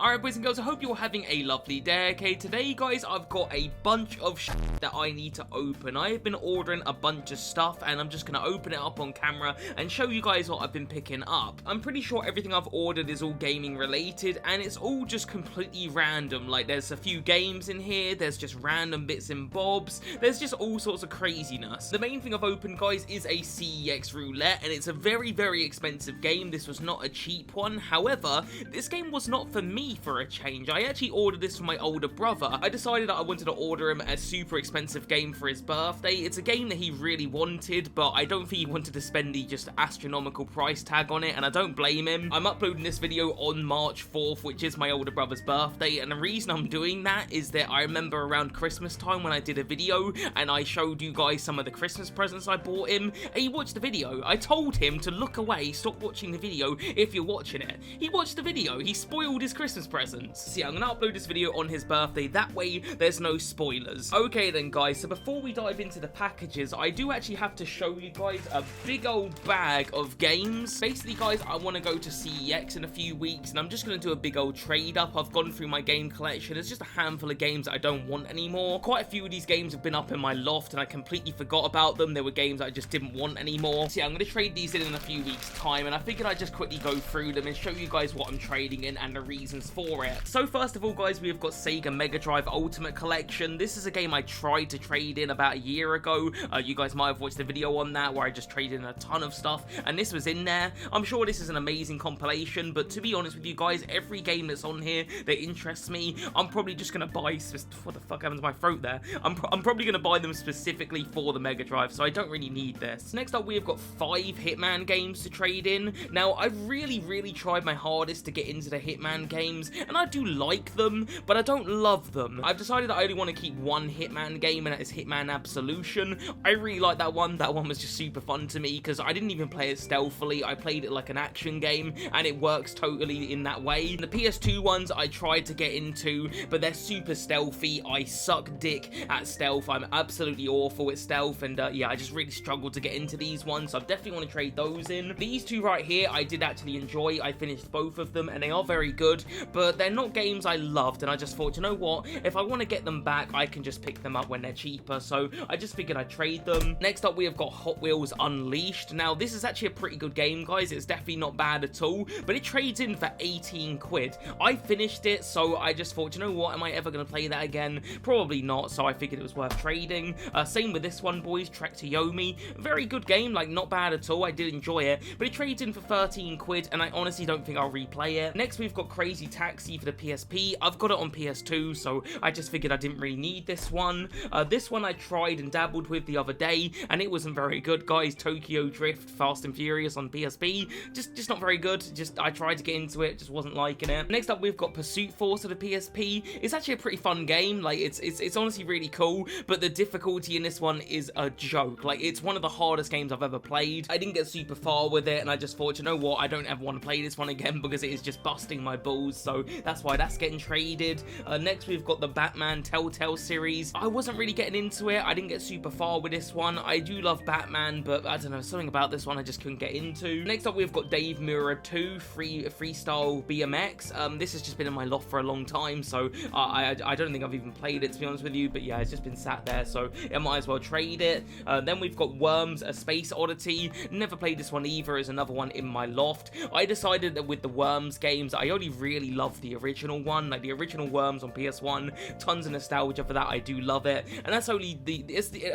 Alright boys and girls, I hope you're having a lovely day. Okay, today guys, I've got a bunch of shit that I need to open. I have been ordering a bunch of stuff and I'm just going to open it up on camera and show you guys what I've been picking up. I'm pretty sure everything I've ordered is all gaming related and it's all just completely random. Like there's a few games in here, there's just random bits and bobs, there's just all sorts of craziness. The main thing I've opened guys is a CeX roulette and it's a very expensive game. This was not a cheap one. However, this game was not for me for a change. I actually ordered this for my older brother. I decided that I wanted to order him a super expensive game for his birthday. It's a game that he really wanted, but I don't think he wanted to spend the just astronomical price tag on it, and I don't blame him. I'm uploading this video on March 4th, which is my older brother's birthday, and the reason I'm doing that is that I remember around Christmas time when I did a video, and I showed you guys some of the Christmas presents I bought him, and he watched the video. I told him to look away, stop watching the video if you're watching it. He watched the video. He spoiled his Christmas presents. So yeah, I'm gonna upload this video on his birthday, that way there's no spoilers. Okay then guys, so before we dive into the packages, I do actually have to show you guys a big old bag of games. Basically guys, I want to go to CeX in a few weeks and I'm just gonna do a big old trade up. I've gone through my game collection. There's just a handful of games that I don't want anymore. Quite a few of these games have been up in my loft and I completely forgot about them. There were games I just didn't want anymore. So yeah, I'm gonna trade these in a few weeks time and I figured I'd just quickly go through them and show you guys what I'm trading in and the reasons for it. So first of all guys, we have got Sega Mega Drive Ultimate Collection. This is a game I tried to trade in about a year ago. You guys might have watched the video on that where I just traded in a ton of stuff and this was in there. I'm sure this is an amazing compilation, but to be honest with you guys, every game that's on here that interests me, I'm probably just gonna buy, what the fuck happened to my throat there? I'm probably gonna buy them specifically for the Mega Drive, so I don't really need this. Next up we have got 5 Hitman games to trade in. Now I've really tried my hardest to get into the Hitman games and I do like them, but I don't love them. I've decided that I only want to keep one Hitman game, and that is Hitman Absolution. I really like that one. That one was just super fun to me because I didn't even play it stealthily. I played it like an action game and it works totally in that way. The PS2 ones I tried to get into, but they're super stealthy. I suck dick at stealth. I'm absolutely awful at stealth, and yeah, I just really struggled to get into these ones, so I definitely want to trade those in. These two right here I did actually enjoy. I finished both of them and they are very good, but they're not games I loved, and I just thought, you know what, if I want to get them back I can just pick them up when they're cheaper, so I just figured I'd trade them. Next up we have got Hot Wheels Unleashed. Now this is actually a pretty good game guys, it's definitely not bad at all, but it trades in for 18 quid. I finished it, so I just thought, you know what, am I ever going to play that again? Probably not, so I figured it was worth trading. Same with this one boys, Trek to Yomi. Very good game, like not bad at all, I did enjoy it, but it trades in for 13 quid and I honestly don't think I'll replay it. Next we've got Crazy Taxi for the PSP. I've got it on PS2, so I just figured I didn't really need this one. This one I tried and dabbled with the other day, and it wasn't very good, guys. Tokyo Drift Fast and Furious on PSP, just not very good. I tried to get into it, just wasn't liking it. Next up, we've got Pursuit Force for the PSP. It's actually a pretty fun game. Like it's honestly really cool, but the difficulty in this one is a joke. Like it's one of the hardest games I've ever played. I didn't get super far with it, and I just thought, you know what, I don't ever want to play this one again because it is just busting my balls. So that's why that's getting traded. Next we've got the Batman Telltale series. I wasn't really getting into it. I didn't get super far with this one. I do love Batman, but I don't know, something about this one I just couldn't get into. Next up we've got Dave Mirror 2 Freestyle BMX. This has just been in my loft for a long time, so I don't think I've even played it, to be honest with you, but yeah, it's just been sat there, so I might as well trade it. Then we've got Worms, A Space Oddity. Never played this one either, is another one in my loft. I decided that with the Worms games, I only really love the original one, like the original Worms on PS1. Tons of nostalgia for that, I do love it, and that's only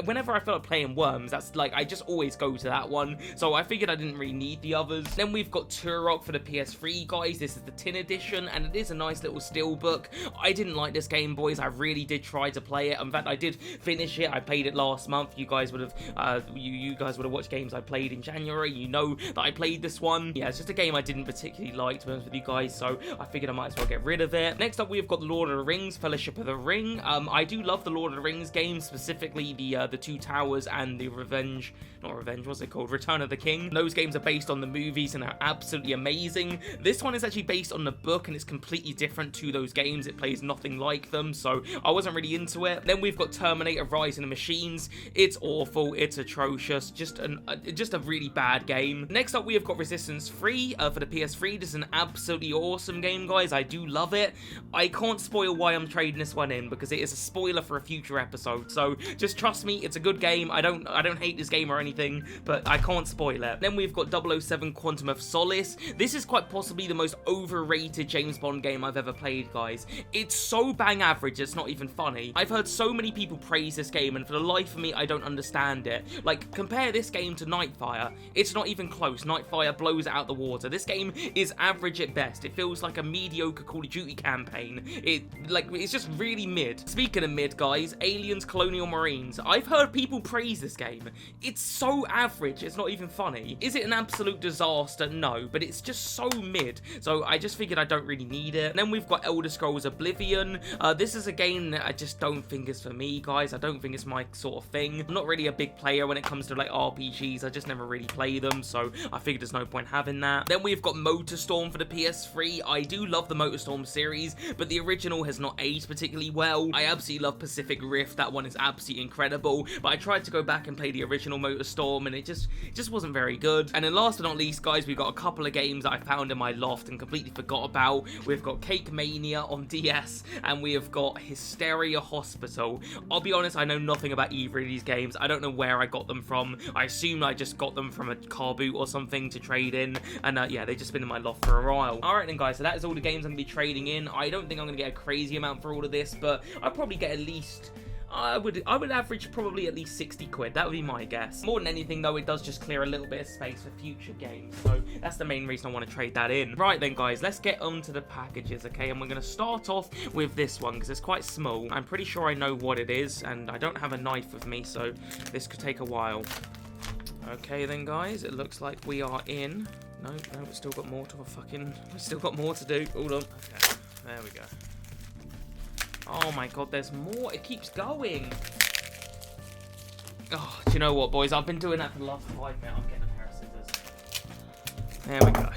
whenever I feel like playing Worms, that's like, I just always go to that one, so I figured I didn't really need the others. Then we've got Turok for the PS3, guys. This is the tin edition, and it is a nice little steelbook. I didn't like this game, boys. I really did try to play it. In fact, I did finish it. I played it last month. You guys would have you guys would have watched games I played in January. You know that I played this one. Yeah, it's just a game I didn't particularly like, to be honest with you guys, so I figured I might as well get rid of it. Next up, we've got The Lord of the Rings, Fellowship of the Ring. I do love the Lord of the Rings games, specifically the Two Towers and the what's it called? Return of the King. Those games are based on the movies and are absolutely amazing. This one is actually based on the book and it's completely different to those games. It plays nothing like them, so I wasn't really into it. Then we've got Terminator Rise of the Machines. It's awful, it's atrocious, just a really bad game. Next up, we have got Resistance 3 for the PS3. This is an absolutely awesome game, guys. I do love it. I can't spoil why I'm trading this one in because it is a spoiler for a future episode. So just trust me, it's a good game. I don't hate this game or anything, but I can't spoil it. Then we've got 007 Quantum of Solace. This is quite possibly the most overrated James Bond game I've ever played, guys. It's so bang average, it's not even funny. I've heard so many people praise this game, and for the life of me, I don't understand it. Like, compare this game to Nightfire. It's not even close. Nightfire blows it out the water. This game is average at best. It feels like a mediocre Call of Duty campaign. It's just really mid. Speaking of mid, guys, Aliens Colonial Marines. I've heard people praise this game. It's so average, it's not even funny. Is it an absolute disaster? No, but it's just so mid. So I just figured I don't really need it. And then we've got Elder Scrolls Oblivion. This is a game that I just don't think is for me, guys. I don't think it's my sort of thing. I'm not really a big player when it comes to like RPGs. I just never really play them, so I figured there's no point having that. Then we've got Motorstorm for the PS3. I do love the Motorstorm series, but the original has not aged particularly well. I absolutely love Pacific Rift. That one is absolutely incredible, but I tried to go back and play the original Motorstorm, and it just wasn't very good. And then last but not least, guys, we've got a couple of games that I found in my loft and completely forgot about. We've got Cake Mania on DS, and we have got Hysteria Hospital. I'll be honest, I know nothing about either of these games. I don't know where I got them from. I assume I just got them from a car boot or something to trade in, and yeah, they've just been in my loft for a while. Alright then, guys, so that is all the games I'm going to be trading in. I don't think I'm going to get a crazy amount for all of this, but I'll probably get at least... I would average probably at least 60 quid. That would be my guess. More than anything, though, it does just clear a little bit of space for future games. So that's the main reason I want to trade that in. Right then, guys, let's get on to the packages, okay? And we're going to start off with this one because it's quite small. I'm pretty sure I know what it is, and I don't have a knife with me, so this could take a while. Okay then, guys, it looks like we are in. No, we've still got more to we've still got more to do. Hold on. Okay, there we go. Oh my god, there's more. It keeps going. Oh, do you know what, boys? I've been doing that for the last 5 minutes. I'm getting a pair of scissors. There we go.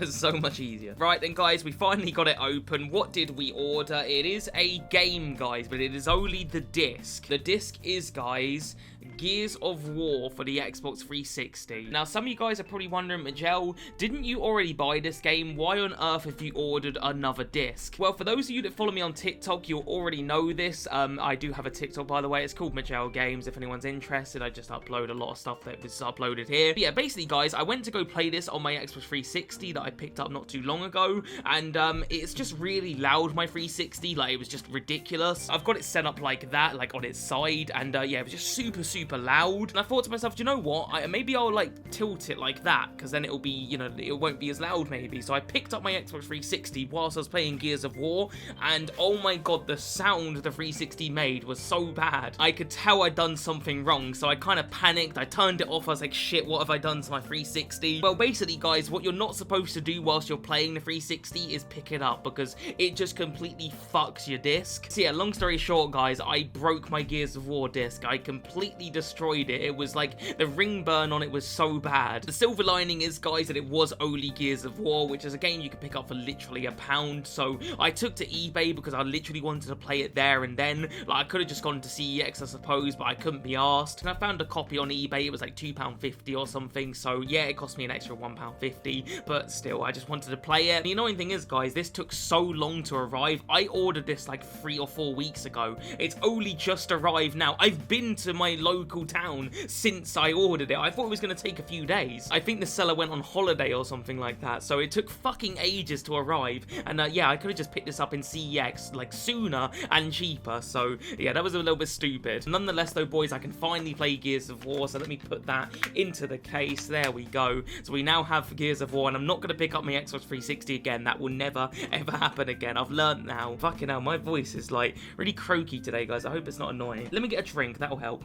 It's so much easier. Right then, guys, we finally got it open. What did we order? It is a game, guys, but it is only the disc. The disc is, guys, Gears of War for the Xbox 360. Now, some of you guys are probably wondering, Majel, didn't you already buy this game? Why on earth have you ordered another disc? Well, for those of you that follow me on TikTok, you'll already know this. I do have a TikTok, by the way. It's called McjellGames. If anyone's interested, I just upload a lot of stuff that was uploaded here. But yeah, basically, guys, I went to go play this on my Xbox 360 that I picked up not too long ago, and it's just really loud, my 360. Like, it was just ridiculous. I've got it set up like that, like on its side, and yeah, it was just super loud. And I thought to myself, do you know what? Maybe I'll like tilt it like that, because then it'll be, you know, it won't be as loud maybe. So I picked up my Xbox 360 whilst I was playing Gears of War, and oh my god, the sound the 360 made was so bad. I could tell I'd done something wrong, so I kind of panicked. I turned it off. I was like, shit, what have I done to my 360? Well, basically, guys, what you're not supposed to do whilst you're playing the 360 is pick it up, because it just completely fucks your disc. So yeah, long story short, guys, I broke my Gears of War disc. I completely destroyed it. It was like the ring burn on it was so bad. The silver lining is, guys, that it was only Gears of War, which is a game you can pick up for literally £1. So I took to eBay because I literally wanted to play it there and then. Like, I could have just gone to CeX, I suppose, but I couldn't be asked. And I found a copy on eBay. It was like £2.50 or something. So yeah, it cost me an extra £1.50, but still, I just wanted to play it. The annoying thing is, guys, this took so long to arrive. I ordered this like 3 or 4 weeks ago. It's only just arrived now. I've been to my local town since I ordered it. I thought it was going to take a few days. I think the seller went on holiday or something like that, so it took fucking ages to arrive. And yeah, I could have just picked this up in CeX like sooner and cheaper. So yeah, that was a little bit stupid. Nonetheless, though, boys, I can finally play Gears of War. So let me put that into the case. There we go. So we now have Gears of War, and I'm not going to pick up my Xbox 360 again. That will never ever happen again. I've learned now. Fucking hell, my voice is like really croaky today, guys. I hope it's not annoying. Let me get a drink. That'll help.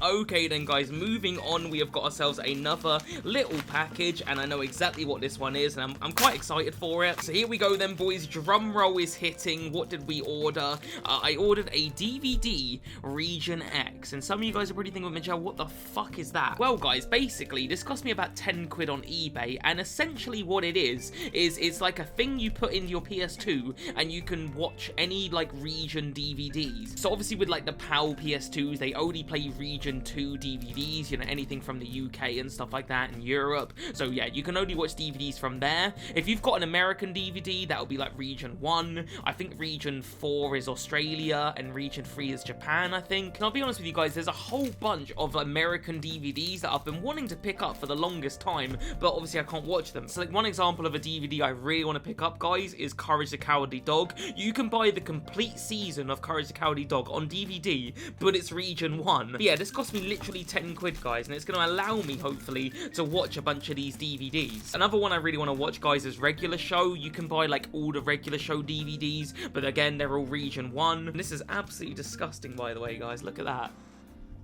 Okay then, guys, moving on, we have got ourselves another little package, and I know exactly what this one is, and I'm quite excited for it. So here we go then, boys. Drum roll is hitting. What did we order? I ordered a DVD Region X, and some of you guys are probably thinking, Majel, what the fuck is that? Well, guys, basically, this cost me about 10 quid on eBay, and essentially what it is it's like a thing you put into your PS2, and you can watch any, like, region DVDs. So obviously with, like, the PAL PS2s, they only play play Region 2 DVDs, you know, anything from the UK and stuff like that, in Europe. So yeah, you can only watch DVDs from there. If you've got an American DVD, that'll be like Region 1. I think Region 4 is Australia, and Region 3 is Japan, I think. And I'll be honest with you guys, there's a whole bunch of American DVDs that I've been wanting to pick up for the longest time, but obviously I can't watch them. So like one example of a DVD I really want to pick up, guys, is Courage the Cowardly Dog. You can buy the complete season of Courage the Cowardly Dog on DVD, but it's Region 1. But yeah, this cost me literally 10 quid, guys, and it's going to allow me, hopefully, to watch a bunch of these DVDs. Another one I really want to watch, guys, is Regular Show. You can buy like all the Regular Show DVDs, but again, they're all Region 1. And this is absolutely disgusting, by the way, guys. Look at that.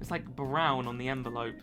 It's like brown on the envelope.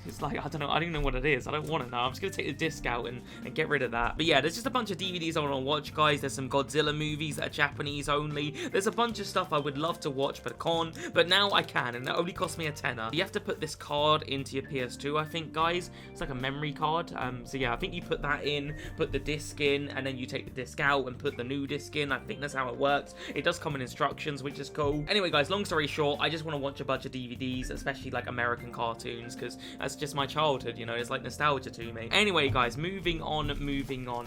It's like, I don't even know what it is. I don't want to know. I'm just going to take the disc out and get rid of that. But yeah, there's just a bunch of DVDs I want to watch, guys. There's some Godzilla movies that are Japanese only. There's a bunch of stuff I would love to watch, but can't. But now I can, and it only cost me a tenner. You have to put this card into your PS2, I think, guys. It's like a memory card. So yeah, I think you put that in, put the disc in, and then you take the disc out and put the new disc in. I think that's how it works. It does come in instructions, which is cool. Anyway, guys, long story short, I just want to watch a bunch of DVDs, especially like American cartoons, because that's just my childhood, you know, it's like nostalgia to me. Anyway, guys, moving on.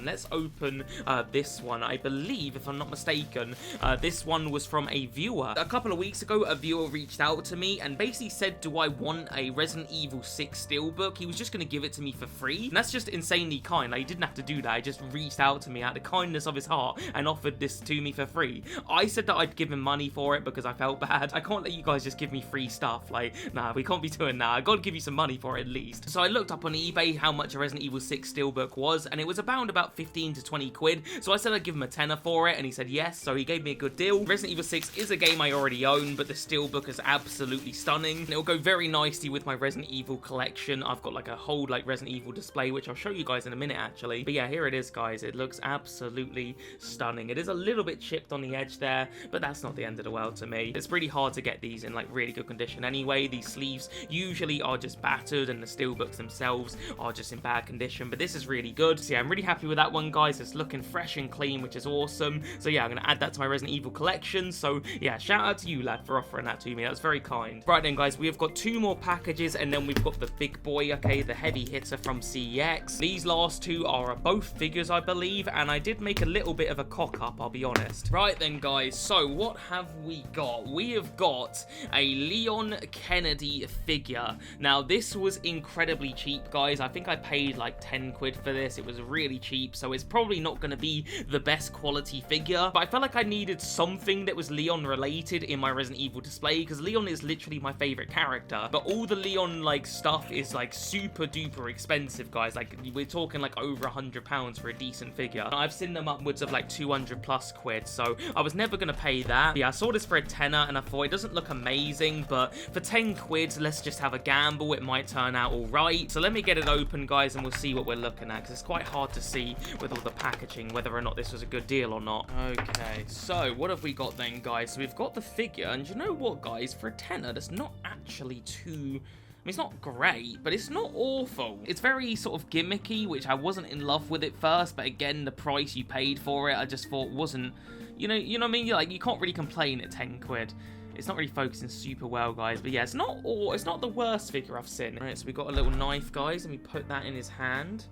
Let's open this one. I believe, if I'm not mistaken, this one was from a viewer. A couple of weeks ago, a viewer reached out to me and basically said, do I want a Resident Evil 6 steelbook? He was just going to give it to me for free, and that's just insanely kind. Like, he didn't have to do that. He just reached out to me out of the kindness of his heart and offered this to me for free. I said that I'd give him money for it because I felt bad. I can't let you guys just give me free stuff. Like, nah, we can't be doing that. I gotta give you some money for it at least. So I looked up on eBay how much a Resident Evil 6 steelbook was, and it was about 15 to 20 quid. So I said I'd give him a tenner for it, and he said yes, so he gave me a good deal. Resident Evil 6 is a game I already own, but the steelbook is absolutely stunning. And it'll go very nicely with my Resident Evil collection. I've got like a whole like Resident Evil display, which I'll show you guys in a minute actually. But yeah, here it is, guys. It looks absolutely stunning. It is a little bit chipped on the edge there, but that's not the end of the world to me. It's pretty hard to get these in like really good condition anyway. These sleeves usually are just battered, and the steelbooks themselves are just in bad condition, but this is really good. So yeah, I'm really happy with that one, guys. It's looking fresh and clean, which is awesome. So yeah, I'm gonna add that to my Resident Evil collection. So yeah, shout out to you, lad, for offering that to me. That's very kind. Right then, guys, we have got 2 more packages, and then we've got the big boy, okay, the heavy hitter from CeX. These last 2 are both figures, I believe, and I did make a little bit of a cock up, I'll be honest. Right then, guys, so what have we got? We have got a Leon Kennedy figure. Now, this was incredibly cheap, guys. I think I paid like 10 quid for this. It was really cheap, so it's probably not going to be the best quality figure, but I felt like I needed something that was Leon related in my Resident Evil display, because Leon is literally my favorite character, but all the Leon like stuff is like super duper expensive, guys. Like, we're talking like over £100 for a decent figure. I've seen them upwards of like 200 plus quid, so I was never going to pay that. But yeah, I saw this for a tenner, and I thought it doesn't look amazing, but for 10 quid, let's just have a gamble. It might turn out all right. So let me get it open, guys, and we'll see what we're looking at, because it's quite hard to see with all the packaging whether or not this was a good deal or not. Okay, so what have we got then, guys? So we've got the figure, and you know what, guys? For a tenner, that's not actually too... I mean, it's not great, but it's not awful. It's very sort of gimmicky, which I wasn't in love with at first, but again, the price you paid for it, I just thought wasn't... You know what I mean? Like, you can't really complain at 10 quid. It's not really focusing super well, guys, but yeah, it's not the worst figure I've seen. All right, so we got a little knife, guys, and we put that in his hand.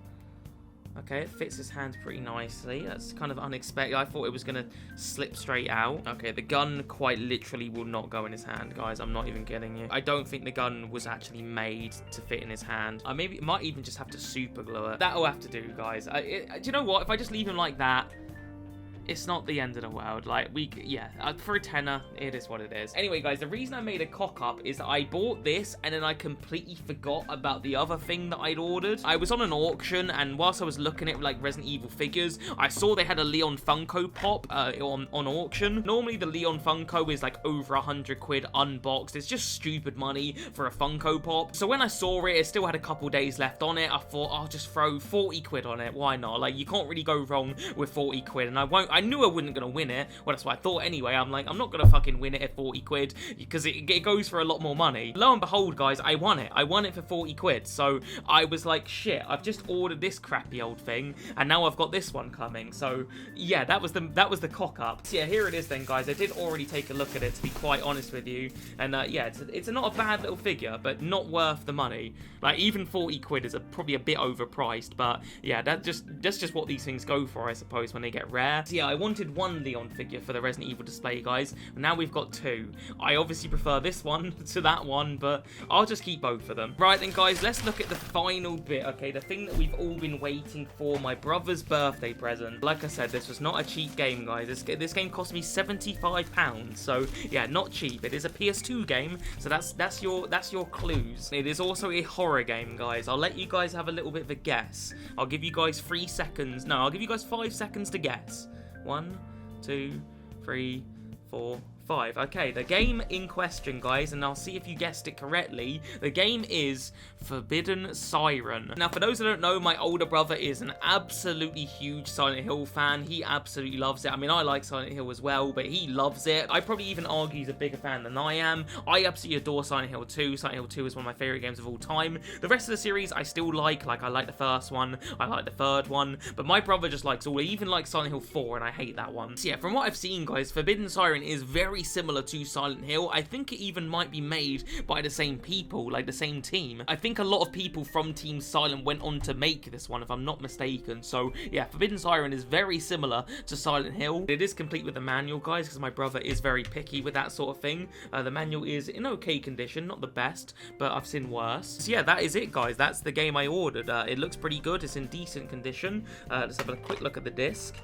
Okay, it fits his hand pretty nicely. That's kind of unexpected. I thought it was going to slip straight out. Okay, the gun quite literally will not go in his hand, guys. I'm not even kidding you. I don't think the gun was actually made to fit in his hand. I maybe might even just have to super glue it. That'll have to do, guys. Do you know what? If I just leave him like that, it's not the end of the world. Like, for a tenner, it is what it is. Anyway, guys, the reason I made a cock up is that I bought this and then I completely forgot about the other thing that I'd ordered. I was on an auction, and whilst I was looking at like Resident Evil figures, I saw they had a Leon Funko Pop on auction. Normally the Leon Funko is like over 100 quid unboxed. It's just stupid money for a Funko Pop. So when I saw it still had a couple days left on it, I thought I'll just throw 40 quid on it. Why not? Like, you can't really go wrong with 40 quid, and I I knew I wasn't going to win it. Well, that's what I thought anyway. I'm like, I'm not going to fucking win it at 40 quid because it goes for a lot more money. Lo and behold, guys, I won it. I won it for 40 quid. So I was like, shit, I've just ordered this crappy old thing and now I've got this one coming. So yeah, that was the cock up. So yeah, here it is then, guys. I did already take a look at it, to be quite honest with you. And yeah, it's not a bad little figure, but not worth the money. Like, even 40 quid is probably a bit overpriced, but yeah, that's just what these things go for, I suppose, when they get rare. So yeah, I wanted one Leon figure for the Resident Evil display, guys. Now we've got two. I obviously prefer this one to that one, but I'll just keep both of them. Right then, guys, let's look at the final bit, okay? The thing that we've all been waiting for, my brother's birthday present. Like I said, this was not a cheap game, guys. This game cost me £75, so yeah, not cheap. It is a PS2 game, so that's your clues. It is also a horror game, guys. I'll let you guys have a little bit of a guess. I'll give you guys 3 seconds. No, I'll give you guys 5 seconds to guess. 1, 2, 3, 4, 5. Okay, the game in question, guys, and I'll see if you guessed it correctly. The game is Forbidden Siren. Now, for those who don't know, my older brother is an absolutely huge Silent Hill fan. He absolutely loves it. I mean, I like Silent Hill as well, but he loves it. I probably even argue he's a bigger fan than I am. I absolutely adore Silent Hill 2. Silent Hill 2 is one of my favorite games of all time. The rest of the series I still like. Like, I like the first one, I like the third one, but my brother just likes all. He even likes Silent Hill 4, and I hate that one. So yeah, from what I've seen, guys, Forbidden Siren is very similar to Silent Hill. I think it even might be made by the same people, like the same team. I think a lot of people from Team Silent went on to make this one, if I'm not mistaken. So yeah, Forbidden Siren is very similar to Silent Hill. It is complete with the manual, guys, because my brother is very picky with that sort of thing. The manual is in okay condition, not the best, but I've seen worse. So yeah, that is it, guys. That's the game I ordered. It looks pretty good. It's in decent condition. Let's have a quick look at the disc.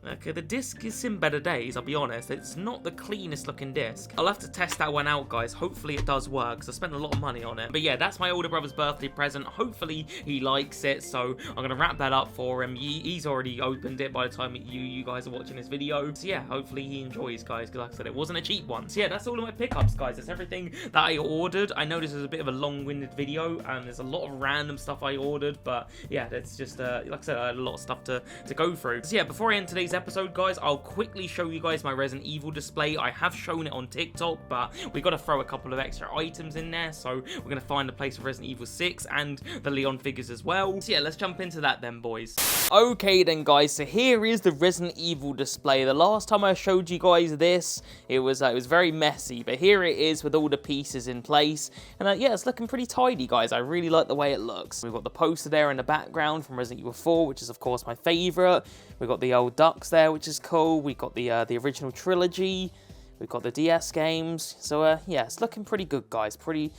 Okay, the disc is in better days, I'll be honest. It's not the cleanest looking disc. I'll have to test that one out, guys. Hopefully it does work, because I spent a lot of money on it. But yeah, that's my older brother's birthday present. Hopefully he likes it, so I'm going to wrap that up for him. He's already opened it by the time you guys are watching this video. So yeah, hopefully he enjoys, guys, because like I said, it wasn't a cheap one. So yeah, that's all of my pickups, guys. That's everything that I ordered. I know this is a bit of a long-winded video, and there's a lot of random stuff I ordered, but yeah, that's just, like I said, I had a lot of stuff to go through. So yeah, before I end today's episode, guys, I'll quickly show you guys my Resident Evil display. I have shown it on TikTok, but we've got to throw a couple of extra items in there, so we're going to find a place for Resident Evil 6 and the Leon figures as well. So yeah, let's jump into that then, boys. Okay then, guys, so here is the Resident Evil display. The last time I showed you guys this, it was very messy, but here it is with all the pieces in place, and yeah, it's looking pretty tidy, guys. I really like the way it looks. We've got the poster there in the background from Resident Evil 4, which is of course my favourite. We've got the old ducks there, which is cool. We've got the original trilogy. We've got the DS games. So yeah, it's looking pretty good, guys. Pretty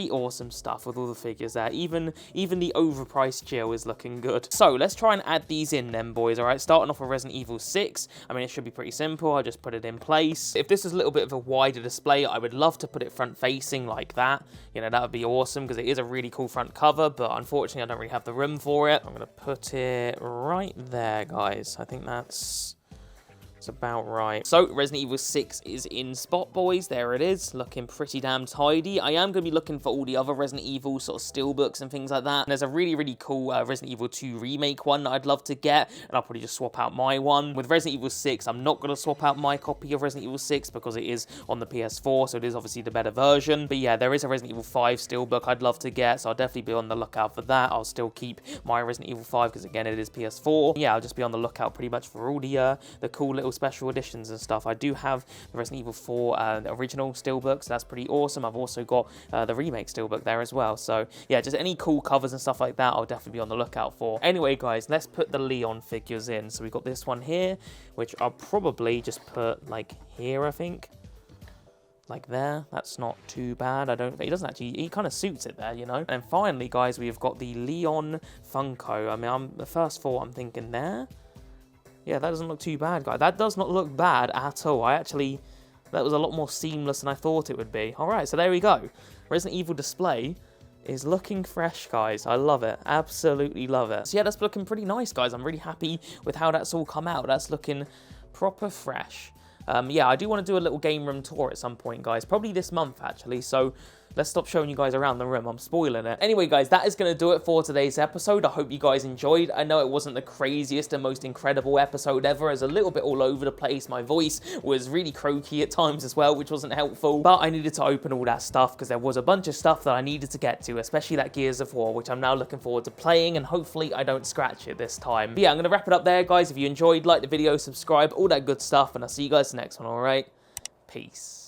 awesome stuff with all the figures there. Even the overpriced Jill is looking good. So let's try and add these in then, boys. All right, starting off with Resident Evil 6. I mean, it should be pretty simple. I'll just put it in place. If this was a little bit of a wider display, I would love to put it front facing like that. You know, that would be awesome because it is a really cool front cover, but unfortunately I don't really have the room for it. I'm gonna put it right there, guys. I think that's about right. So Resident Evil 6 is in spot, boys. There it is, looking pretty damn tidy. I am going to be looking for all the other Resident Evil sort of steelbooks and things like that. And there's a really cool Resident Evil 2 remake one that I'd love to get, and I'll probably just swap out my one. With Resident Evil 6, I'm not going to swap out my copy of Resident Evil 6 because it is on the PS4, so it is obviously the better version. But yeah, there is a Resident Evil 5 steelbook I'd love to get, so I'll definitely be on the lookout for that. I'll still keep my Resident Evil 5 because again, it is PS4. Yeah, I'll just be on the lookout pretty much for all the cool little special editions and stuff. I do have the Resident Evil 4 the original steelbook, so that's pretty awesome. I've also got the remake steelbook there as well. So yeah, just any cool covers and stuff like that, I'll definitely be on the lookout for. Anyway, guys, let's put the Leon figures in. So we've got this one here, which I'll probably just put like here, I think. Like there, that's not too bad. He doesn't actually, he kind of suits it there, you know. And finally, guys, we've got the Leon Funko. I mean, the first thought I'm thinking there. Yeah, that doesn't look too bad, guys. That does not look bad at all. That was a lot more seamless than I thought it would be. All right, so there we go. Resident Evil display is looking fresh, guys. I love it. Absolutely love it. So yeah, that's looking pretty nice, guys. I'm really happy with how that's all come out. That's looking proper fresh. Yeah, I do want to do a little game room tour at some point, guys. Probably this month, actually. So Let's stop showing you guys around the room. I'm spoiling it. Anyway, guys, that is going to do it for today's episode. I hope you guys enjoyed. I know it wasn't the craziest and most incredible episode ever. It was a little bit all over the place. My voice was really croaky at times as well, which wasn't helpful. But I needed to open all that stuff because there was a bunch of stuff that I needed to get to, especially that Gears of War, which I'm now looking forward to playing, and hopefully I don't scratch it this time. But yeah, I'm going to wrap it up there, guys. If you enjoyed, like the video, subscribe, all that good stuff, and I'll see you guys next one, all right? Peace.